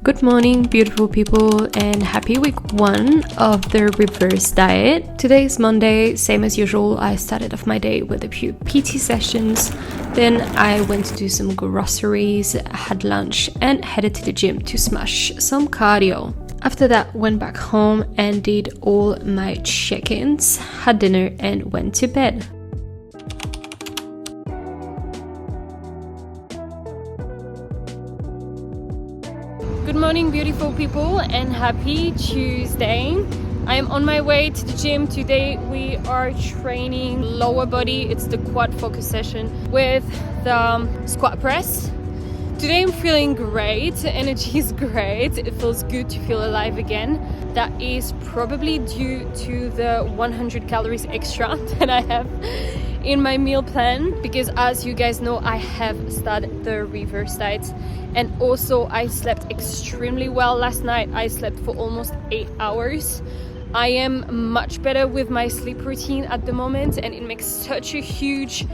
Good morning, beautiful people, and happy week 1 of the reverse diet. Today is Monday, same as usual. I started off my day with a few PT sessions, then I went to do some groceries, had lunch, and headed to the gym to smash some cardio. After that, went back home and did all my check-ins, had dinner, and went to bed. Good morning, beautiful people, and happy Tuesday. I am on my way to the gym. Today we are training lower body. It's the quad focus session with the squat press. Today I'm feeling great, the energy is great, it feels good to feel alive again. That is probably due to the 100 calories extra that I have in my meal plan, because as you guys know, I have started the reverse diet, and also I slept extremely well last night. I slept for almost 8 hours. I am much better with my sleep routine at the moment, and it makes such a huge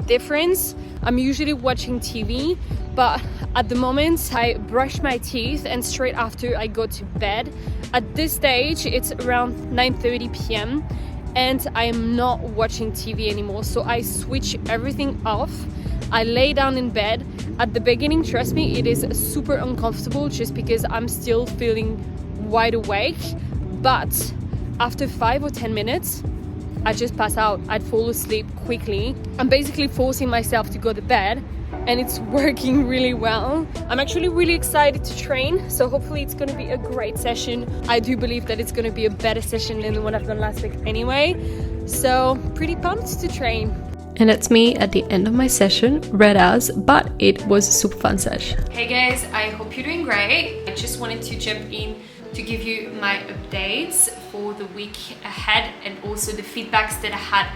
difference. I'm usually watching TV, but at the moment I brush my teeth and straight after I go to bed. At this stage it's around 9:30 p.m. and I am not watching TV anymore, so I switch everything off. I lay down in bed. At the beginning, trust me, it is super uncomfortable just because I'm still feeling wide awake, but after 5 or 10 minutes I just pass out. I'd fall asleep quickly. I'm basically forcing myself to go to bed, and it's working really well. I'm actually really excited to train, so hopefully it's going to be a great session. I do believe that it's going to be a better session than the one I've done last week anyway, so pretty pumped to train. And that's me at the end of my session, red as, but it was a super fun sesh. Hey guys, I hope you're doing great. I just wanted to jump in to give you my updates for the week ahead, and also the feedbacks that I had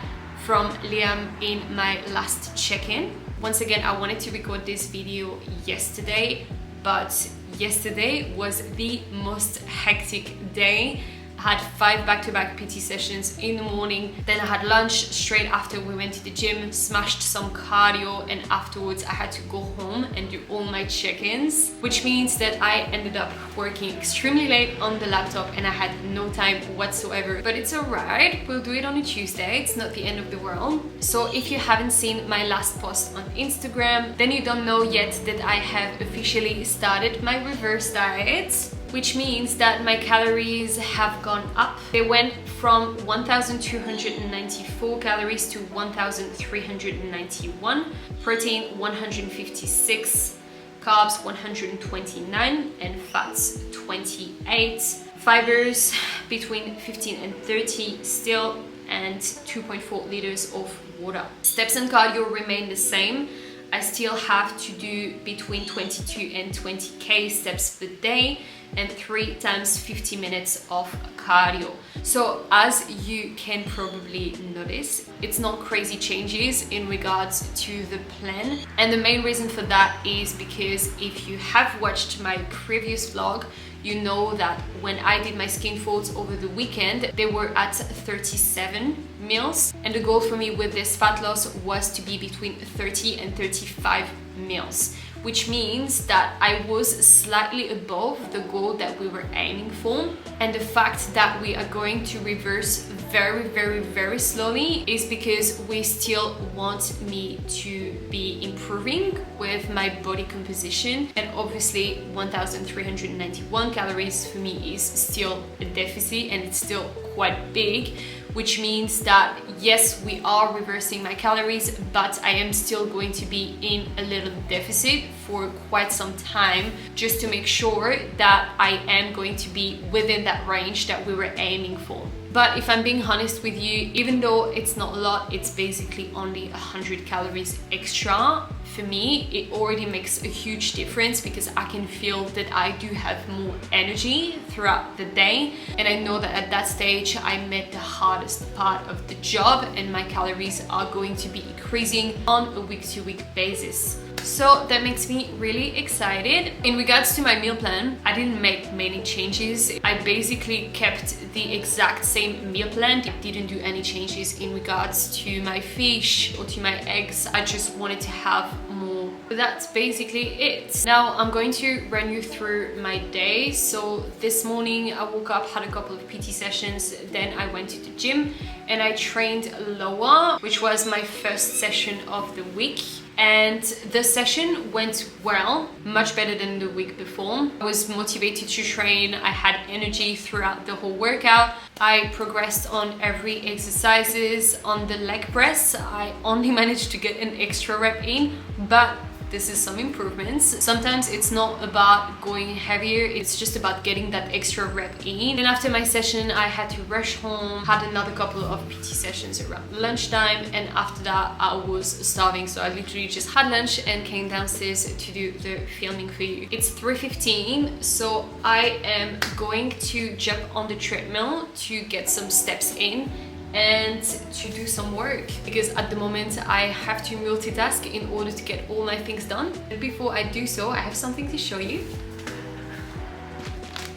from Liam in my last check-in. Once again, I wanted to record this video yesterday, but yesterday was the most hectic day. I had 5 back-to-back PT sessions in the morning, then I had lunch straight after we went to the gym, smashed some cardio, and afterwards I had to go home and do all my check-ins, which means that I ended up working extremely late on the laptop and I had no time whatsoever. But it's alright, we'll do it on a Tuesday, it's not the end of the world. So if you haven't seen my last post on Instagram, then you don't know yet that I have officially started my reverse diet, which means that my calories have gone up. They went from 1,294 calories to 1,391, protein 156, carbs 129, and fats 28, fibers between 15 and 30 still, and 2.4 liters of water. Steps and cardio remain the same. I still have to do between 22 and 20k steps per day and 3 times 50 minutes of cardio. So as you can probably notice, it's not crazy changes in regards to the plan. And the main reason for that is because if you have watched my previous vlog, you know that when I did my skinfolds over the weekend, they were at 37 meals. And the goal for me with this fat loss was to be between 30 and 35 meals, which means that I was slightly above the goal that we were aiming for. And the fact that we are going to reverse very slowly is because we still want me to be improving with my body composition. And obviously 1,391 calories for me is still a deficit, and it's still quite big, which means that yes, we are reversing my calories, but I am still going to be in a little deficit for quite some time, just to make sure that I am going to be within that range that we were aiming for. But if I'm being honest with you, even though it's not a lot, it's basically only 100 calories extra. For me, it already makes a huge difference, because I can feel that I do have more energy throughout the day. And I know that at that stage, I met the hardest part of the job, and my calories are going to be increasing on a week-to-week basis. So that makes me really excited. In regards to my meal plan, I didn't make many changes. I basically kept the exact same meal plan. I didn't do any changes in regards to my fish or to my eggs. I just wanted to have more That's basically it. Now I'm going to run you through my day. So this morning I woke up, had a couple of PT sessions, then I went to the gym and I trained lower, which was my first session of the week. And the session went well, much better than the week before. I was motivated to train, I had energy throughout the whole workout. I progressed on every exercises. On the leg press, I only managed to get an extra rep in, but this is some improvements. Sometimes it's not about going heavier, it's just about getting that extra rep in. Then after my session, I had to rush home, had another couple of PT sessions around lunchtime, and after that I was starving, so I literally just had lunch and came downstairs to do the filming for you. It's 3:15, so I am going to jump on the treadmill to get some steps in and to do some work, because at the moment I have to multitask in order to get all my things done. And before I do so, I have something to show you.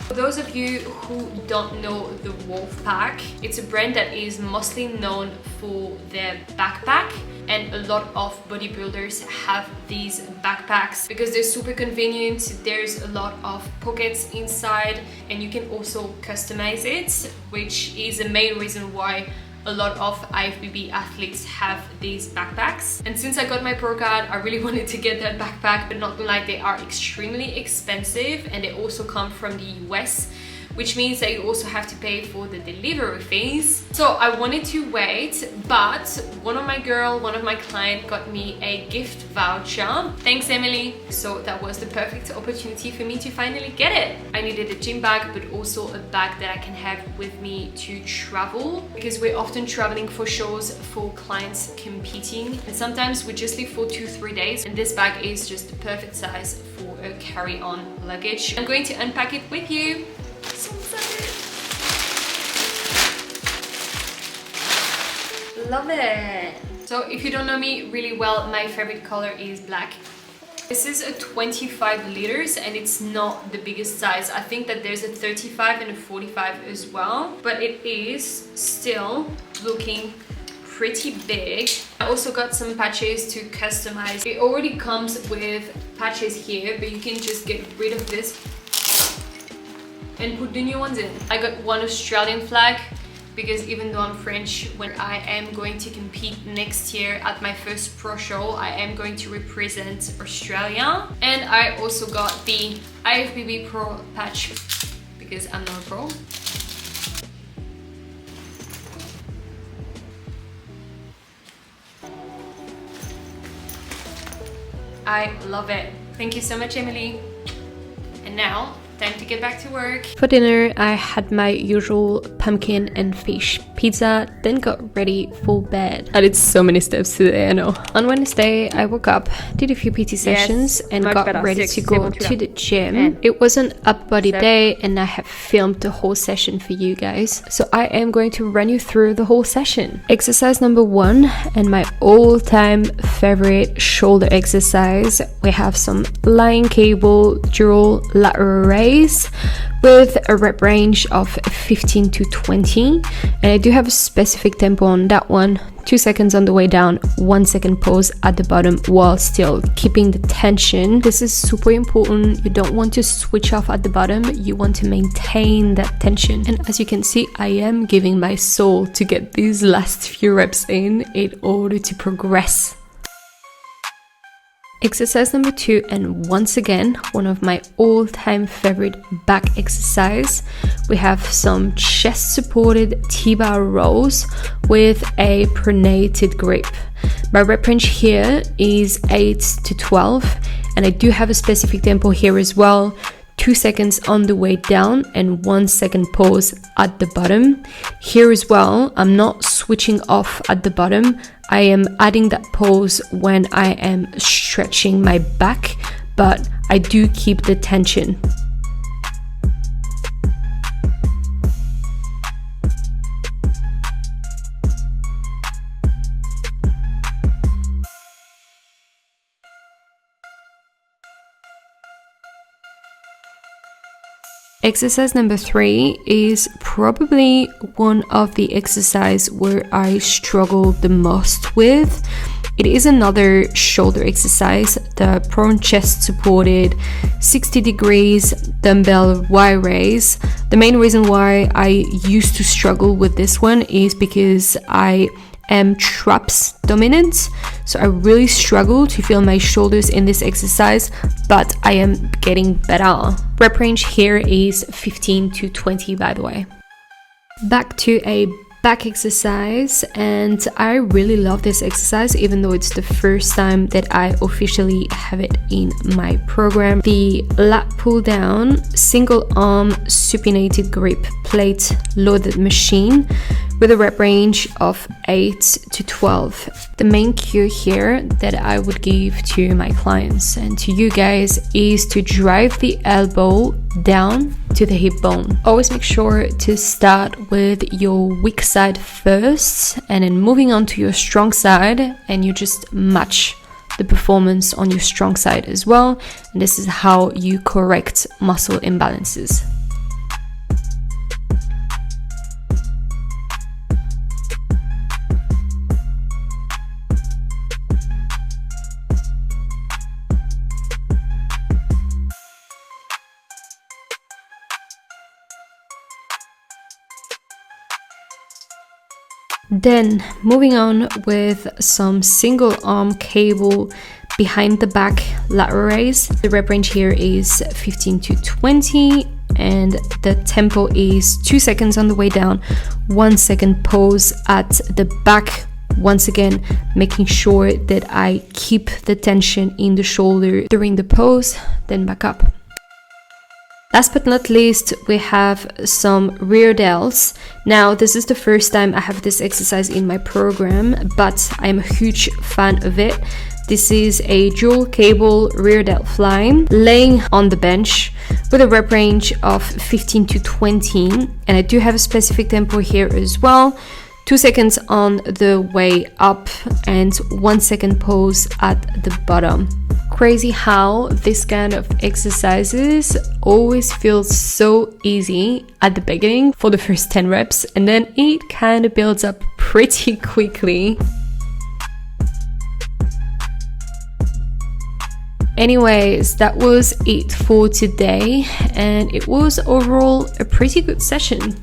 For those of you who don't know the Wolfpack, it's a brand that is mostly known for their backpack, and a lot of bodybuilders have these backpacks because they're super convenient. There's a lot of pockets inside and you can also customize it, which is the main reason why a lot of IFBB athletes have these backpacks. And since I got my pro card, I really wanted to get that backpack, but not gonna lie, they are extremely expensive and they also come from the US, which means that you also have to pay for the delivery fees. So I wanted to wait, but one of my clients got me a gift voucher. Thanks, Emily. So that was the perfect opportunity for me to finally get it. I needed a gym bag, but also a bag that I can have with me to travel, because we're often traveling for shows for clients competing. And sometimes we just leave for 2-3 days, and this bag is just the perfect size for a carry-on luggage. I'm going to unpack it with you. So excited. Love it. So if you don't know me really well, my favorite color is black. This is a 25 liters and it's not the biggest size. I think that there's a 35 and a 45 as well, but it is still looking pretty big. I also got some patches to customize. It already comes with patches here, but you can just get rid of this and put the new ones in. I got one Australian flag because even though I'm French, when I am going to compete next year at my first pro show, I am going to represent Australia. And I also got the IFBB Pro patch because I'm not a pro. I love it. Thank you so much, Emily. And now, time to get back to work. For dinner, I had my usual pumpkin and fish pizza, then got ready for bed. I did so many steps today, I know. On Wednesday, I woke up, did a few PT sessions, and got ready to go to the gym. It was an upper body day, and I have filmed the whole session for you guys. So I am going to run you through the whole session. Exercise number 1, and my all-time favorite shoulder exercise. We have some lying cable dual lateral raise with a rep range of 15 to 20, and I do have a specific tempo on that one. 2 seconds on the way down, 1 second pause at the bottom while still keeping the tension. This is super important. You don't want to switch off at the bottom, you want to maintain that tension. And as you can see, I am giving my soul to get these last few reps in order to progress. Exercise number 2, and once again, one of my all-time favorite back exercise. We have some chest supported T-bar rows with a pronated grip. My rep range here is 8 to 12, and I do have a specific tempo here as well. 2 seconds on the way down and 1 second pause at the bottom. Here as well, I'm not switching off at the bottom. I am adding that pause when I am stretching my back, but I do keep the tension. Exercise number 3 is probably one of the exercises where I struggle the most with. It is another shoulder exercise, the prone chest supported 60 degrees dumbbell Y raise. The main reason why I used to struggle with this one is because I am traps dominant, so I really struggle to feel my shoulders in this exercise, but I am getting better. Rep range here is 15 to 20, by the way. Back to a back exercise, and I really love this exercise even though it's the first time that I officially have it in my program. The lat pull down single arm supinated grip plate loaded machine with a rep range of 8 to 12. The main cue here that I would give to my clients and to you guys is to drive the elbow down to the hip bone. Always make sure to start with your weak side first and then moving on to your strong side, and you just match the performance on your strong side as well. And this is how you correct muscle imbalances. Then moving on with some single arm cable behind the back lateral raise. The rep range here is 15 to 20 and the tempo is 2 seconds on the way down, 1 second pause at the back. Once again, making sure that I keep the tension in the shoulder during the pose, then back up. Last but not least, we have some rear delts. Now, this is the first time I have this exercise in my program, but I'm a huge fan of it. This is a dual cable rear delt fly, laying on the bench with a rep range of 15 to 20. And I do have a specific tempo here as well. 2 seconds on the way up and 1 second pause at the bottom. Crazy how this kind of exercises always feels so easy at the beginning for the first 10 reps, and then it kind of builds up pretty quickly. Anyways, that was it for today, and it was overall a pretty good session.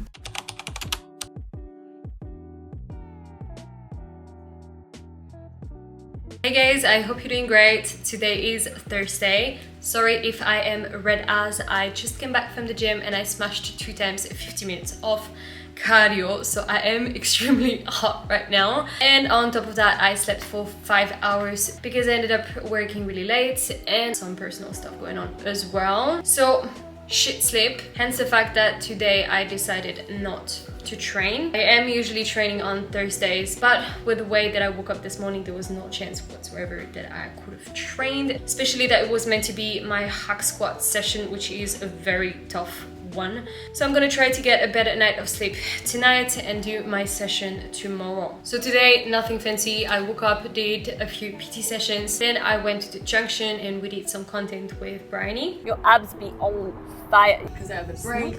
Hey guys, I hope you're doing great. Today is Thursday. Sorry if I am red as I just came back from the gym and I smashed 2 times 50 minutes of cardio, so I am extremely hot right now. And on top of that, I slept for 5 hours because I ended up working really late and some personal stuff going on as well. So shit sleep, hence the fact that today I decided not to train. I am usually training on Thursdays, but with the way that I woke up this morning, there was no chance whatsoever that I could have trained, especially that it was meant to be my hack squat session, which is a very tough one. So I'm gonna try to get a better night of sleep tonight and do my session tomorrow. So today, nothing fancy. I woke up, did a few PT sessions, then I went to the junction and we did some content with Bryony. Your abs be on fire because I have a break.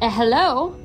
Hello.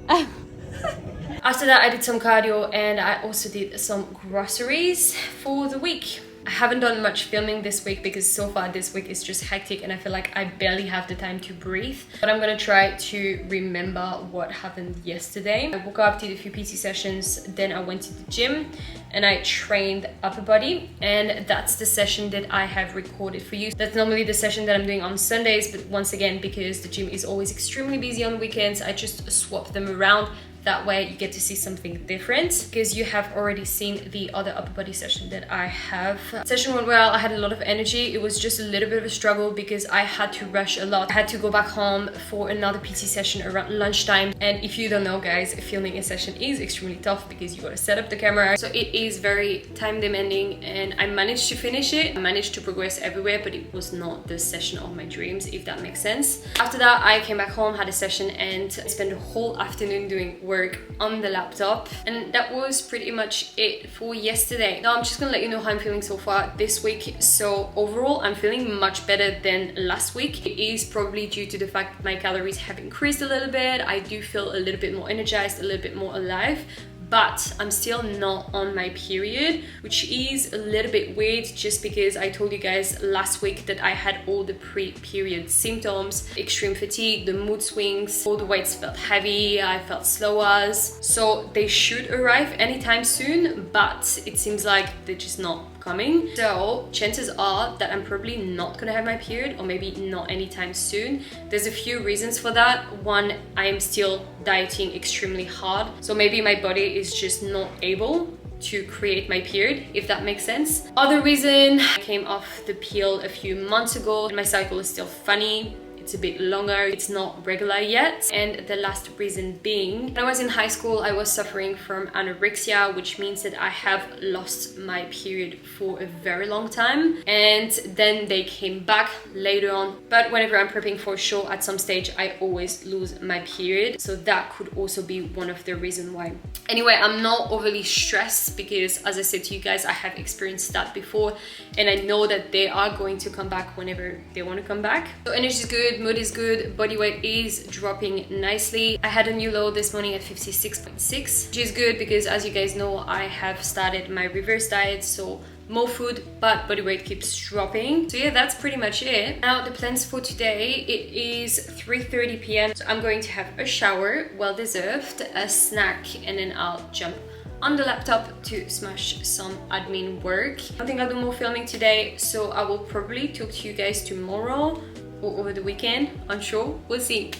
After that, I did some cardio and I also did some groceries for the week. I haven't done much filming this week because so far this week is just hectic and I feel like I barely have the time to breathe. But I'm gonna try to remember what happened yesterday. I woke up, did a few PT sessions, then I went to the gym and I trained upper body, and that's the session that I have recorded for you. That's normally the session that I'm doing on Sundays, but once again, because the gym is always extremely busy on weekends, I just swap them around. That way you get to see something different, because you have already seen the other upper body session that I have. Session went well, I had a lot of energy. It was just a little bit of a struggle because I had to rush a lot. I had to go back home for another PT session around lunchtime. And if you don't know guys, filming a session is extremely tough because you gotta set up the camera. So it is very time demanding, and I managed to finish it. I managed to progress everywhere, but it was not the session of my dreams, if that makes sense. After that, I came back home, had a session, and spent the whole afternoon doing work on the laptop, and that was pretty much it for yesterday. Now I'm just gonna let you know how I'm feeling so far this week. So overall, I'm feeling much better than last week. It is probably due to the fact that my calories have increased a little bit. I do feel a little bit more energized, a little bit more alive, but I'm still not on my period, which is a little bit weird just because I told you guys last week that I had all the pre-period symptoms, extreme fatigue, the mood swings, all the weights felt heavy, I felt slow as, so they should arrive anytime soon, but it seems like they're just not coming. So chances are that I'm probably not gonna have my period, or maybe not anytime soon. There's a few reasons for that. One, I am still dieting extremely hard, so maybe my body is just not able to create my period, if that makes sense. Other reason, I came off the pill a few months ago and my cycle is still funny. It's a bit longer, it's not regular yet. And the last reason being, when I was in high school, I was suffering from anorexia, which means that I have lost my period for a very long time. And then they came back later on. But whenever I'm prepping for a show, at some stage, I always lose my period. So that could also be one of the reasons why. Anyway, I'm not overly stressed because, as I said to you guys, I have experienced that before. And I know that they are going to come back whenever they want to come back. So energy is good. Mood is good, body weight is dropping nicely. I had a new low this morning at 56.6, which is good because, as you guys know, I have started my reverse diet, so more food, but body weight keeps dropping. So yeah, that's pretty much it. Now the plans for today, it is 3:30 p.m. So I'm going to have a shower, well deserved, a snack, and then I'll jump on the laptop to smash some admin work. I think I'll do more filming today, so I will probably talk to you guys tomorrow or over the weekend, unsure, we'll see.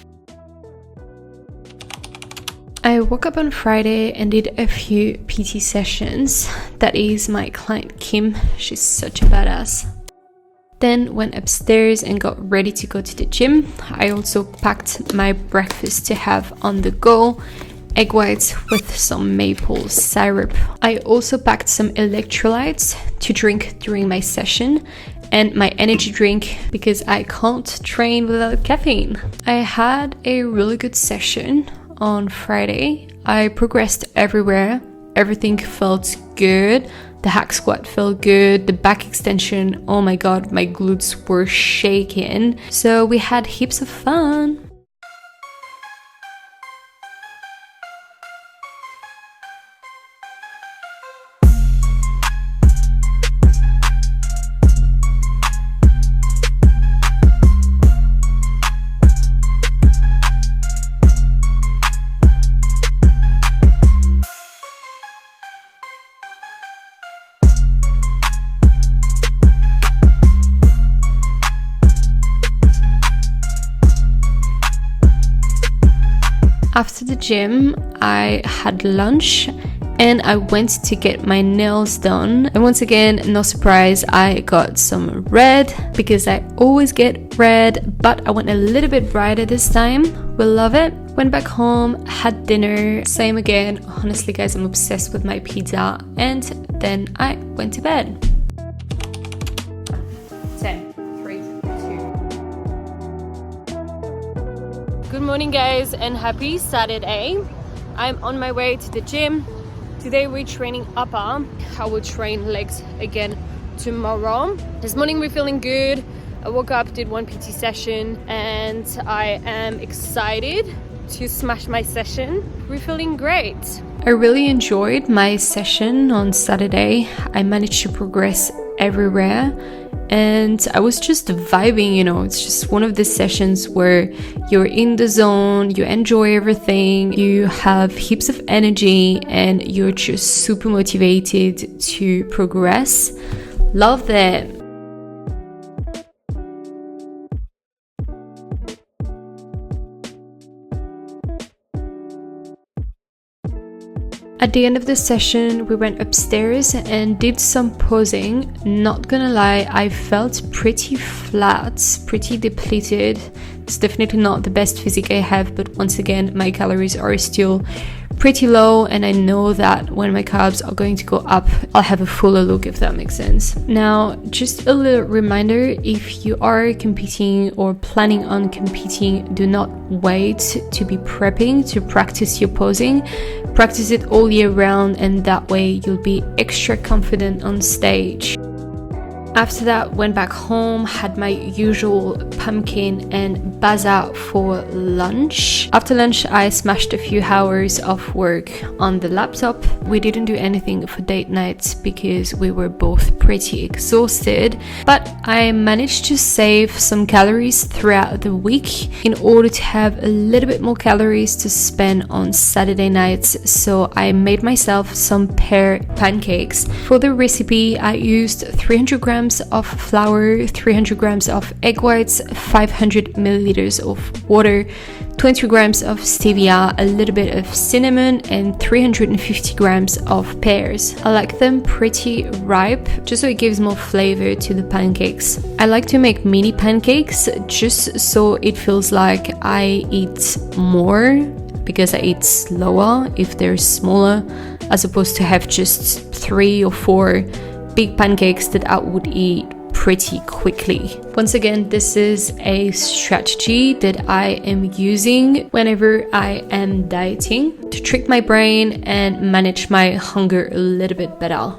I woke up on Friday and did a few PT sessions. That is my client Kim, she's such a badass. Then went upstairs and got ready to go to the gym. I also packed my breakfast to have on the go, egg whites with some maple syrup. I also packed some electrolytes to drink during my session and my energy drink because I can't train without caffeine. I had a really good session on Friday. I progressed everywhere. Everything felt good. The hack squat felt good. The back extension, oh my god, my glutes were shaking. So we had heaps of fun. After the gym, I had lunch and I went to get my nails done. And once again, no surprise, I got some red because I always get red, but I went a little bit brighter this time. We'll love it. Went back home, had dinner, same again. Honestly, guys, I'm obsessed with my pizza. And then I went to bed. 10, 3, 2. Good morning, guys, and happy Saturday. I'm on my way to the gym. Today we're training upper. I will train legs again tomorrow. This morning we're feeling good. I woke up, did one PT session, and I am excited to smash my session. We're feeling great. I really enjoyed my session on Saturday. I managed to progress everywhere and I was just vibing, you know. It's just one of the sessions where you're in the zone, you enjoy everything, you have heaps of energy and you're just super motivated to progress. Love that. At the end of the session, we went upstairs and did some posing. Not gonna lie, I felt pretty flat, pretty depleted. It's definitely not the best physique I have, but once again, my calories are still pretty low and I know that when my carbs are going to go up, I'll have a fuller look, if that makes sense. Now, just a little reminder, if you are competing or planning on competing, do not wait to be prepping to practice your posing. Practice it all year round and that way you'll be extra confident on stage. After that, went back home, had my usual pumpkin and baza for lunch. After lunch, I smashed a few hours of work on the laptop. We didn't do anything for date nights because we were both pretty exhausted, but I managed to save some calories throughout the week in order to have a little bit more calories to spend on Saturday nights. So I made myself some pear pancakes. For the recipe, I used 300 grams of flour, 300 grams of egg whites, 500 milliliters of water, 20 grams of stevia, a little bit of cinnamon, and 350 grams of pears. I like them pretty ripe, just so it gives more flavor to the pancakes. I like to make mini pancakes just so it feels like I eat more, because I eat slower if they're smaller, as opposed to have just 3 or 4 big pancakes that I would eat pretty quickly. Once again, this is a strategy that I am using whenever I am dieting to trick my brain and manage my hunger a little bit better.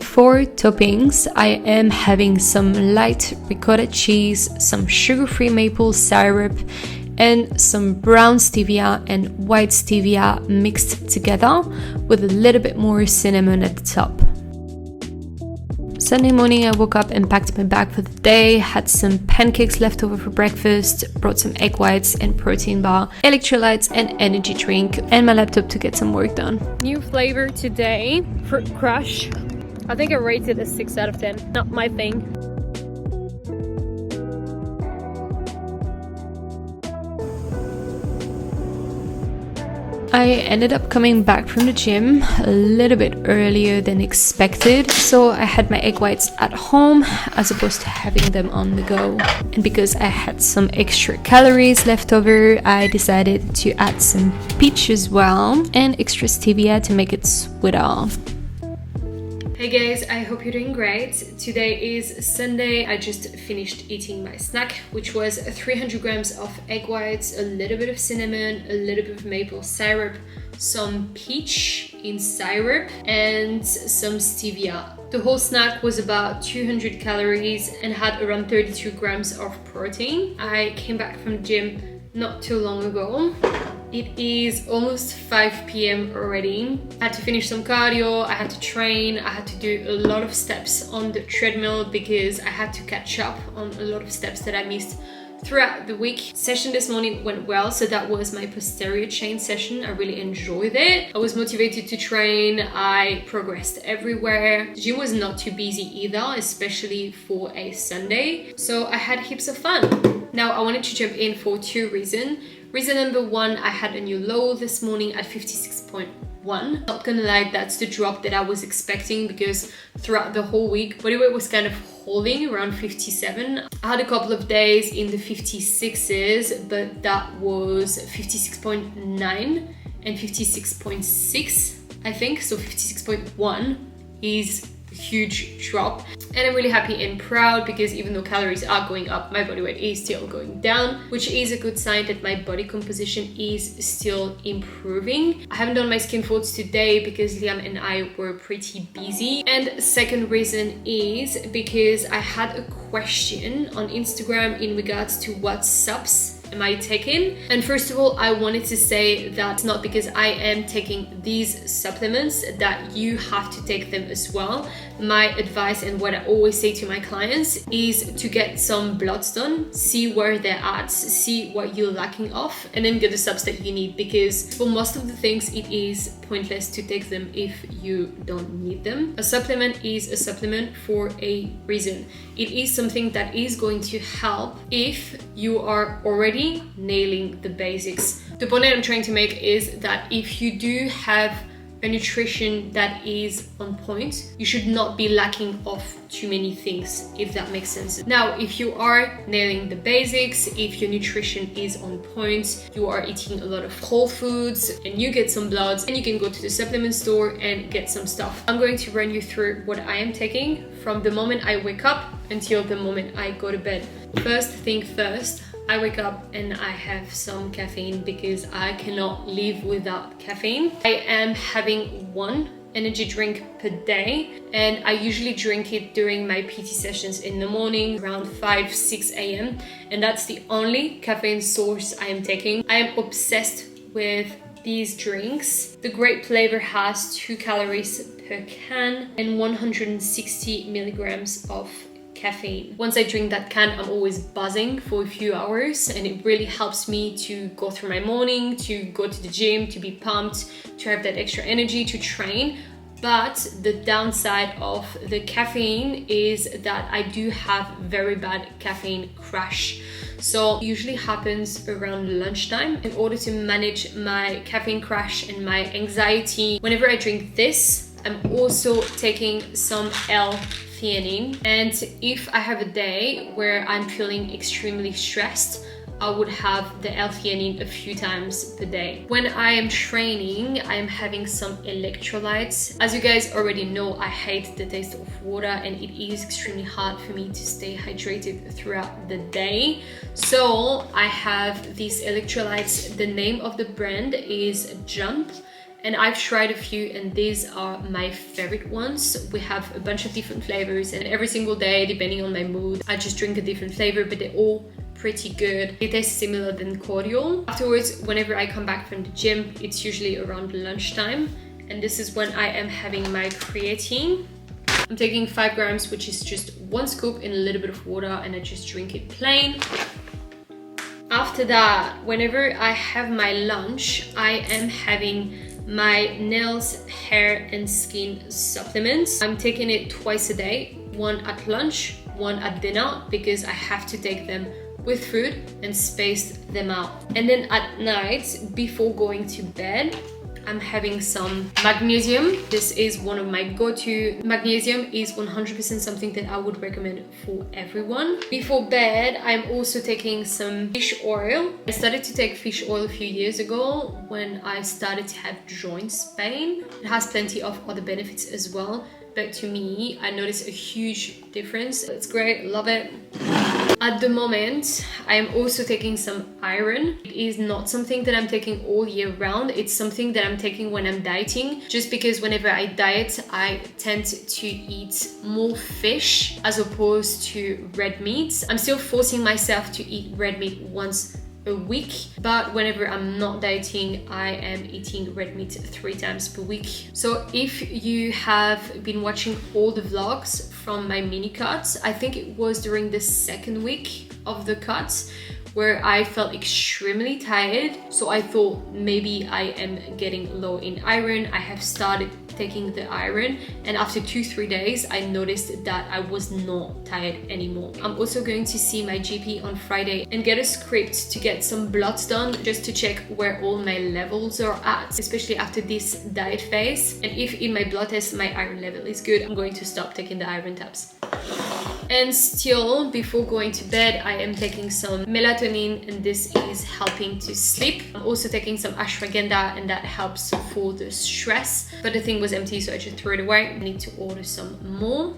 For toppings, I am having some light ricotta cheese, some sugar-free maple syrup, and some brown stevia and white stevia mixed together with a little bit more cinnamon at the top. Sunday morning, I woke up and packed my bag for the day, had some pancakes left over for breakfast, brought some egg whites and protein bar, electrolytes and energy drink, and my laptop to get some work done. New flavor today, fruit crush. I think I rated a 6 out of 10. Not my thing. I ended up coming back from the gym a little bit earlier than expected, so I had my egg whites at home as opposed to having them on the go. And because I had some extra calories left over, I decided to add some peach as well and extra stevia to make it sweeter. Hey guys, I hope you're doing great. Today is Sunday. I just finished eating my snack, which was 300 grams of egg whites, a little bit of cinnamon, a little bit of maple syrup, some peach in syrup, and some stevia. The whole snack was about 200 calories and had around 32 grams of protein. I came back from the gym not too long ago. It is almost 5 p.m. already. I had to finish some cardio, I had to train, I had to do a lot of steps on the treadmill because I had to catch up on a lot of steps that I missed throughout the week. Session this morning went well, so that was my posterior chain session. I really enjoyed it. I was motivated to train, I progressed everywhere. The gym was not too busy either, especially for a Sunday, so I had heaps of fun. Now I wanted to jump in for 2 reasons. Reason number 1, I had a new low this morning at 56.1. Not gonna lie, that's the drop that I was expecting because throughout the whole week, bodyweight was kind of holding around 57. I had a couple of days in the 56s, but that was 56.9 and 56.6, I think. So 56.1 is a huge drop. And I'm really happy and proud because even though calories are going up, my body weight is still going down, which is a good sign that my body composition is still improving. I haven't done my skinfolds today because Liam and I were pretty busy. And second reason is because I had a question on Instagram in regards to what supps am I taking? And first of all, I wanted to say that it's not because I am taking these supplements that you have to take them as well. My advice and what I always say to my clients is to get some bloods done, see where they're at, see what you're lacking of, and then get the subs that you need, because for most of the things it is pointless to take them if you don't need them. A supplement is a supplement for a reason. It is something that is going to help if you are already nailing the basics. The point that I'm trying to make is that if you do have a nutrition that is on point, you should not be lacking of too many things, if that makes sense. Now, if you are nailing the basics, if your nutrition is on point, you are eating a lot of whole foods, and you get some bloods, and you can go to the supplement store and get some stuff. I'm going to run you through what I am taking from the moment I wake up until the moment I go to bed. First thing first, I wake up and I have some caffeine because I cannot live without caffeine. I am having one energy drink per day, and I usually drink it during my PT sessions in the morning around 5-6 a.m. and that's the only caffeine source I am taking. I am obsessed with these drinks. The grape flavor has 2 calories per can and 160 milligrams of caffeine. Once I drink that can, I'm always buzzing for a few hours, and it really helps me to go through my morning, to go to the gym, to be pumped, to have that extra energy to train. But the downside of the caffeine is that I do have very bad caffeine crash. So it usually happens around lunchtime. In order to manage my caffeine crash and my anxiety, whenever I drink this, I'm also taking some L-theanine. And if I have a day where I'm feeling extremely stressed, I would have the L-theanine a few times per day. When I am training, I'm having some electrolytes. As you guys already know, I hate the taste of water, and it is extremely hard for me to stay hydrated throughout the day. So I have these electrolytes. The name of the brand is Jump, and I've tried a few, and these are my favorite ones. We have a bunch of different flavors, and every single day, depending on my mood, I just drink a different flavor, but they're all pretty good. They taste similar than cordial. Afterwards, whenever I come back from the gym, it's usually around lunchtime, and this is when I am having my creatine. I'm taking 5 grams, which is just 1 scoop in a little bit of water, and I just drink it plain. After that, whenever I have my lunch, I am having my nails, hair and skin supplements. I'm taking it twice a day, one at lunch, one at dinner, because I have to take them with food and space them out. And then at night, before going to bed, I'm having some magnesium. This is one of my go-to. Magnesium is 100% something that I would recommend for everyone. Before bed, I'm also taking some fish oil. I started to take fish oil a few years ago when I started to have joints pain. It has plenty of other benefits as well, but to me, I noticed a huge difference. It's great, love it. At the moment, I am also taking some iron. It is not something that I'm taking all year round. It's something that I'm taking when I'm dieting, just because whenever I diet, I tend to eat more fish as opposed to red meat. I'm still forcing myself to eat red meat once a week, but whenever I'm not dieting, I am eating red meat 3 times per week. So if you have been watching all the vlogs from my mini cuts, I think it was during the 2nd week of the cuts where I felt extremely tired. So I thought maybe I am getting low in iron. I have started taking the iron, and after 2-3 days, I noticed that I was not tired anymore. I'm also going to see my GP on Friday and get a script to get some bloods done, just to check where all my levels are at, especially after this diet phase. And if in my blood test my iron level is good, I'm going to stop taking the iron tabs. And still, before going to bed, I am taking some melatonin, and this is helping to sleep. I'm also taking some ashwagandha, and that helps for the stress. But the thing was empty, so I just threw it away. I need to order some more.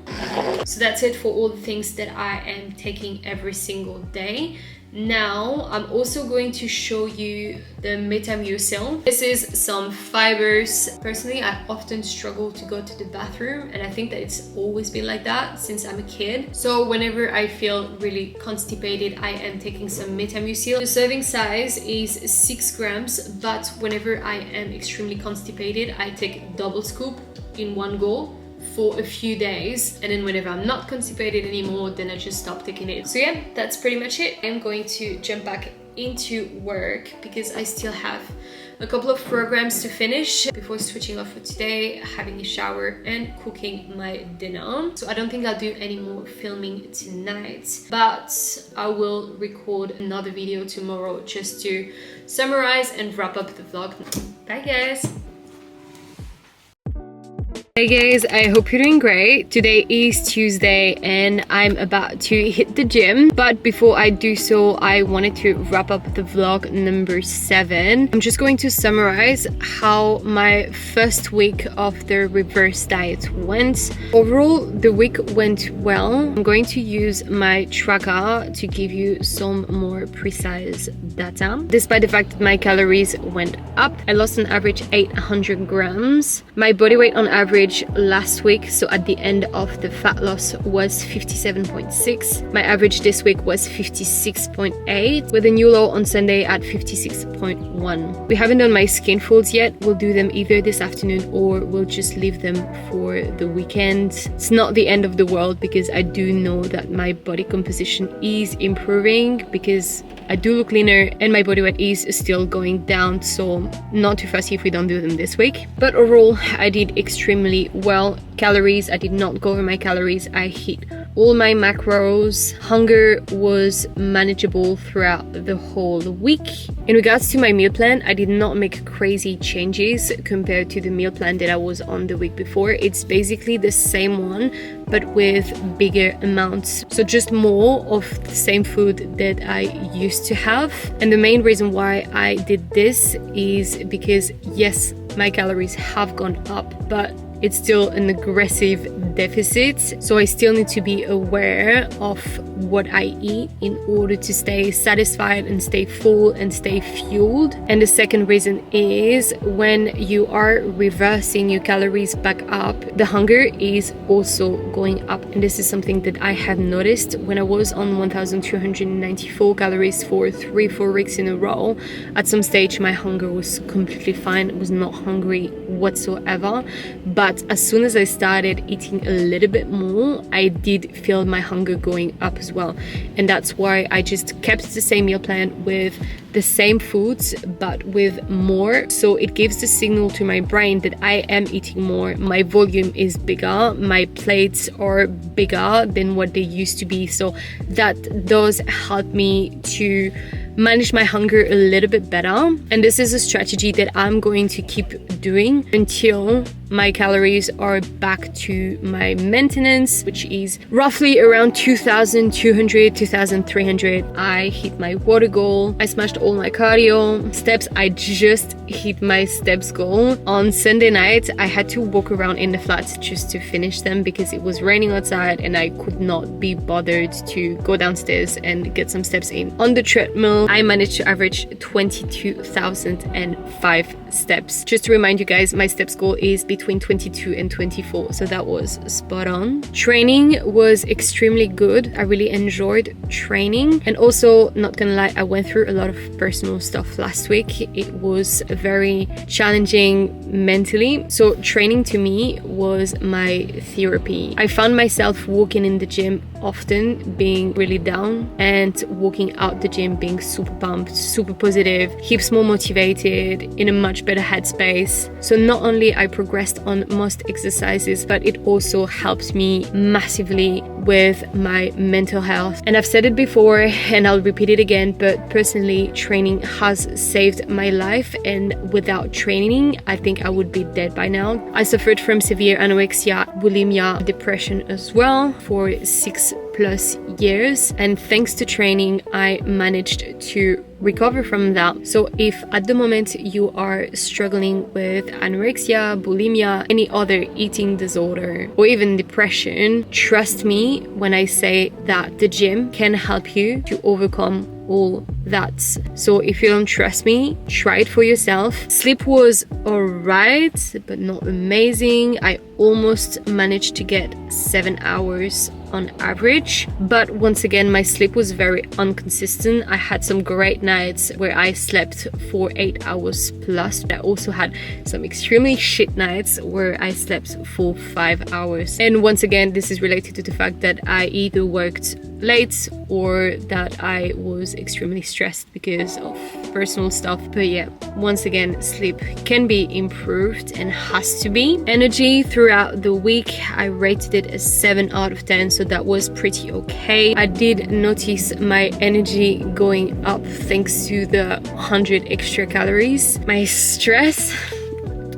So that's it for all the things that I am taking every single day. Now, I'm also going to show you the metamucil. This is some fibers. Personally, I often struggle to go to the bathroom, and I think that it's always been like that since I'm a kid. So whenever I feel really constipated, I am taking some metamucil. The serving size is 6 grams, but whenever I am extremely constipated, I take double scoop in one go for a few days, and then whenever I'm not constipated anymore, then I just stop taking it. So yeah, that's pretty much it. I'm going to jump back into work because I still have a couple of programs to finish before switching off for today, having a shower and cooking my dinner. So I don't think I'll do any more filming tonight, but I will record another video tomorrow just to summarize and wrap up the vlog. Bye guys! Hey guys, I hope you're doing great. Today is Tuesday and I'm about to hit the gym. But before I do so, I wanted to wrap up the vlog number 7. I'm just going to summarize how my first week of the reverse diet went. Overall, the week went well. I'm going to use my tracker to give you some more precise data. Despite the fact that my calories went up, I lost on average 800 grams. My body weight on average last week, so at the end of the fat loss, was 57.6. My average this week was 56.8, with a new low on Sunday at 56.1. We haven't done my skin folds yet. We'll do them either this afternoon or we'll just leave them for the weekend. It's not the end of the world because I do know that my body composition is improving because I do look leaner and my body weight is still going down, so not too fussy if we don't do them this week. But overall, I did extremely well. Calories, I did not go over my calories. I hit all my macros. Hunger was manageable throughout the whole week. In regards to my meal plan, I did not make crazy changes compared to the meal plan that I was on the week before. It's basically the same one, but with bigger amounts. So just more of the same food that I used to have. And the main reason why I did this is because, yes, my calories have gone up, but it's still an aggressive deficit. So I still need to be aware of what I eat in order to stay satisfied and stay full and stay fueled. And the second reason is when you are reversing your calories back up, the hunger is also going up. And this is something that I have noticed when I was on 1,294 calories for 3-4 weeks in a row. At some stage, my hunger was completely fine. I was not hungry whatsoever. But as soon as I started eating a little bit more, I did feel my hunger going up as well. And that's why I just kept the same meal plan with the same foods but with more. So it gives the signal to my brain that I am eating more. My volume is bigger. My plates are bigger than what they used to be. So that does help me to manage my hunger a little bit better. And this is a strategy that I'm going to keep doing until my calories are back to my maintenance, which is roughly around 2,200, 2,300. I hit my water goal. I smashed all my cardio. Steps, I just hit my steps goal. On Sunday night, I had to walk around in the flats just to finish them because it was raining outside and I could not be bothered to go downstairs and get some steps in. On the treadmill, I managed to average 22,005 steps. Just to remind you guys, my steps goal is between 22 and 24, so that was spot on. Training was extremely good. I really enjoyed training, and also, not gonna lie, I went through a lot of personal stuff last week. It was very challenging mentally, so training to me was my therapy. I found myself walking in the gym often being really down and walking out the gym being super pumped, super positive, heaps more motivated, in a much better headspace. So not only I progressed on most exercises, but it also helped me massively with my mental health. And I've said it before and I'll repeat it again, but personally, training has saved my life, and without training, I think I would be dead by now. I suffered from severe anorexia, bulimia, depression as well for 6+ years, and thanks to training I managed to recover from that. So if at the moment you are struggling with anorexia, bulimia, any other eating disorder, or even depression, trust me when I say that the gym can help you to overcome all that. So if you don't trust me, try it for yourself. Sleep was alright, but not amazing. I almost managed to get 7 hours on average, but once again my sleep was very inconsistent. I had some great nights where I slept for 8 hours plus. I also had some extremely shit nights where I slept for 5 hours, and once again this is related to the fact that I either worked late or that I was extremely stressed because of personal stuff. But yeah, once again, sleep can be improved and has to be. Energy throughout the week, I rated it a 7 out of 10, so that was pretty okay. I did notice my energy going up thanks to the 100 extra calories. My stress,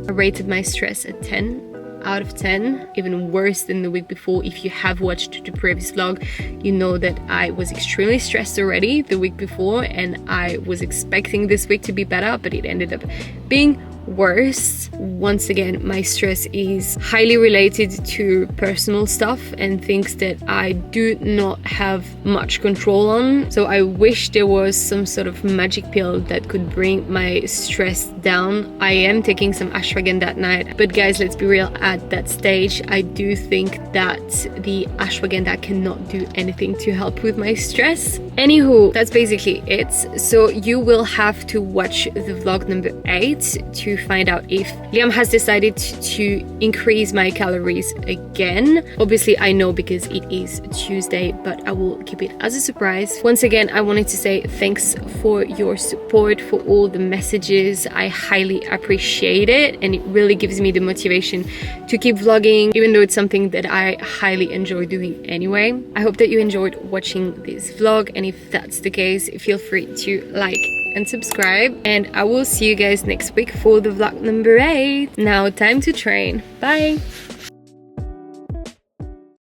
I rated my stress at 10. out of 10, even worse than the week before. If you have watched the previous vlog, you know that I was extremely stressed already the week before, and I was expecting this week to be better, but it ended up being worse. Once again, my stress is highly related to personal stuff and things that I do not have much control on. So I wish there was some sort of magic pill that could bring my stress down. I am taking some ashwagandha at night, but guys, let's be real, at that stage I do think that the ashwagandha cannot do anything to help with my stress. Anywho, that's basically it. So you will have to watch the vlog number 8 to find out if Liam has decided to increase my calories again. Obviously I know because it is Tuesday, but I will keep it as a surprise. Once again, I wanted to say thanks for your support, for all the messages. I highly appreciate it, and it really gives me the motivation to keep vlogging, even though it's something that I highly enjoy doing anyway. I hope that you enjoyed watching this vlog, and if that's the case, feel free to like and subscribe, and I will see you guys next week for the vlog number 8. Now time to train. Bye.